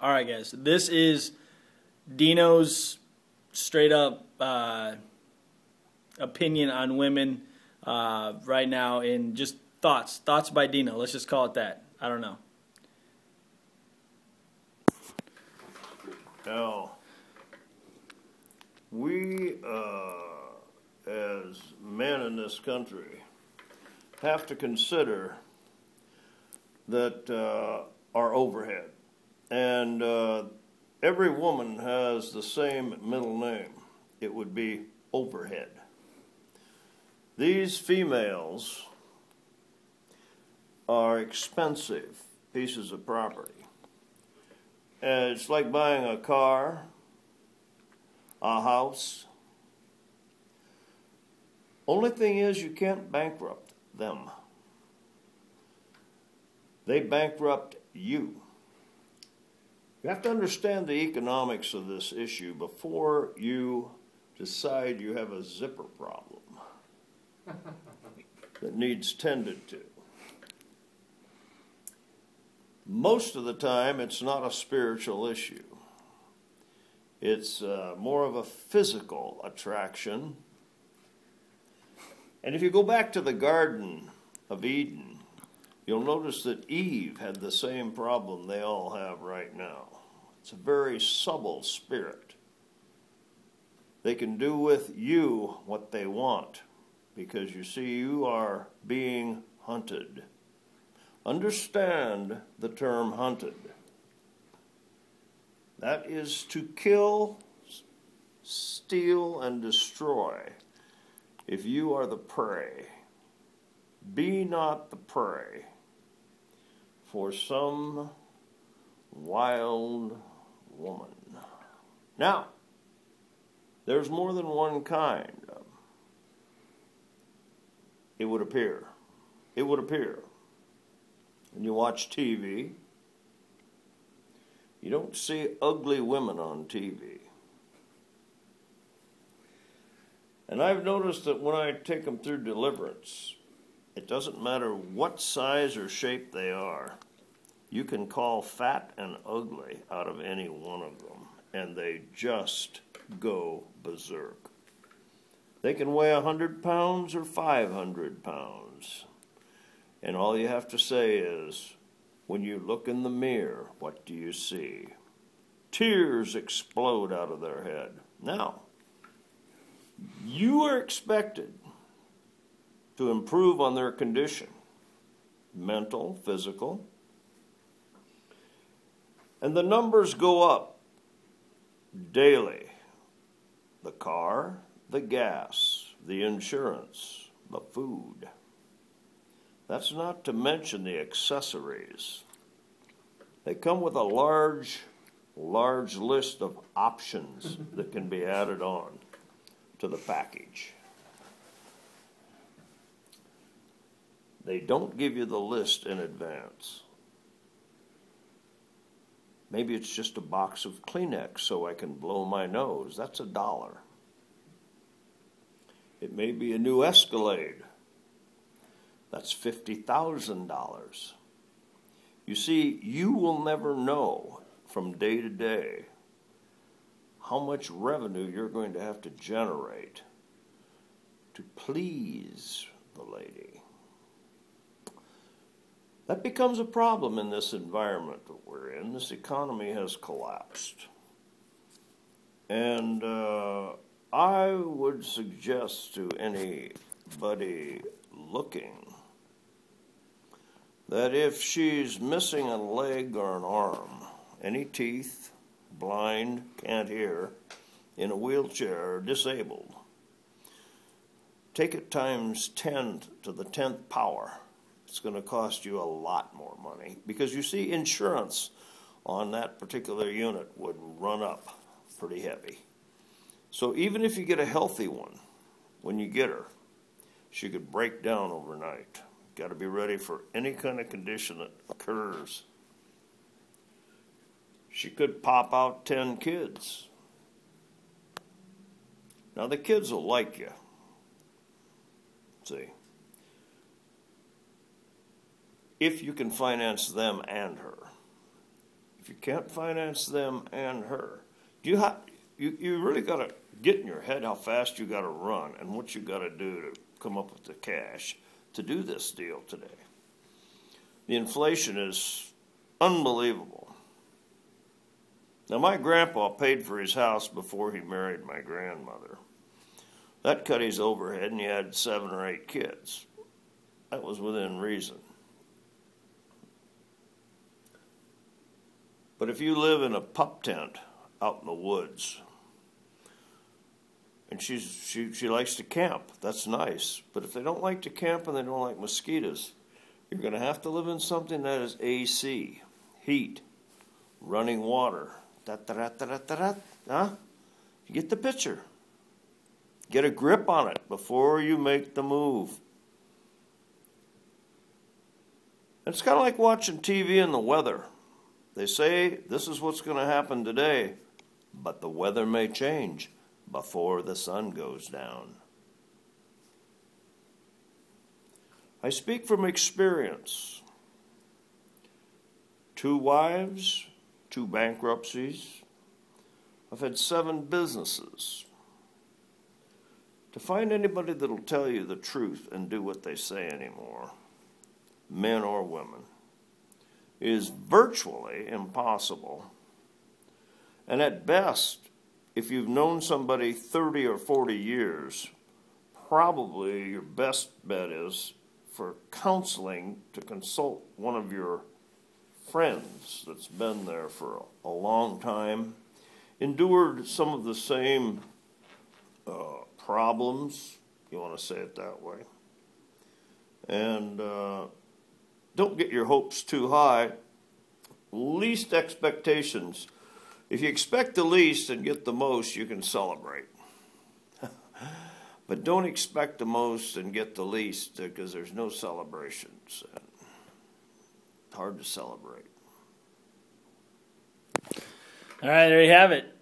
All right, guys. This is Dino's straight up opinion on women right now, and just thoughts by Dino. Let's just call it that. I don't know. Now, we as men in this country have to consider that our overhead. And every woman has the same middle name. It would be overhead. These females are expensive pieces of property. And it's like buying a car, a house. Only thing is, you can't bankrupt them. They bankrupt you. You have to understand the economics of this issue before you decide you have a zipper problem that needs tended to. Most of the time, it's not a spiritual issue. It's more of a physical attraction. And if you go back to the Garden of Eden, you'll notice that Eve had the same problem they all have right now. It's a very subtle spirit. They can do with you what they want, because you see, you are being hunted. Understand the term hunted. That is to kill, steal, and destroy. If you are the prey, be not the prey for some wild woman. Now, there's more than one kind. It would appear. It would appear. When you watch TV, you don't see ugly women on TV. And I've noticed that when I take them through deliverance, it doesn't matter what size or shape they are. You can call fat and ugly out of any one of them, and they just go berserk. They can weigh 100 pounds or 500 pounds. And all you have to say is, when you look in the mirror, what do you see? Tears explode out of their head. Now, you are expected to improve on their condition, mental, physical, and the numbers go up daily. The car, the gas, the insurance, the food. That's not to mention the accessories. They come with a large list of options that can be added on to the package. They don't give you the list in advance. Maybe it's just a box of Kleenex so I can blow my nose. That's $1. It may be a new Escalade. That's $50,000. You see, you will never know from day to day how much revenue you're going to have to generate to please the lady. That becomes a problem in this environment that we're in. This economy has collapsed. And I would suggest to anybody looking that if she's missing a leg or an arm, any teeth, blind, can't hear, in a wheelchair, or disabled, take it times 10 to the 10th power. It's going to cost you a lot more money, because you see, insurance on that particular unit would run up pretty heavy. So even if you get a healthy one, when you get her, she could break down overnight. Got to be ready for any kind of condition that occurs. She could pop out 10 kids. Now the kids will like you. See, if you can finance them and her. if you can't finance them and her, you really got to get in your head how fast you got to run and what you got to do to come up with the cash to do this deal today. The inflation is unbelievable. Now, my grandpa paid for his house before he married my grandmother. That cut his overhead, and he had 7 or 8 kids. That was within reason. But if you live in a pup tent out in the woods, and she likes to camp, that's nice. But if they don't like to camp and they don't like mosquitoes, you're going to have to live in something that is AC, heat, running water. Huh? You get the picture. Get a grip on it before you make the move. It's kind of like watching TV and the weather. They say this is what's going to happen today, but the weather may change before the sun goes down. I speak from experience. 2 wives, 2 bankruptcies. I've had 7 businesses. To find anybody that'll tell you the truth and do what they say anymore, men or women, is virtually impossible. And at best, if you've known somebody 30 or 40 years, probably your best bet is for counseling to consult one of your friends that's been there for a long time, endured some of the same problems, you want to say it that way, and don't get your hopes too high. Least expectations. If you expect the least and get the most, you can celebrate. But don't expect the most and get the least, because there's no celebrations. It's hard to celebrate. All right, there you have it.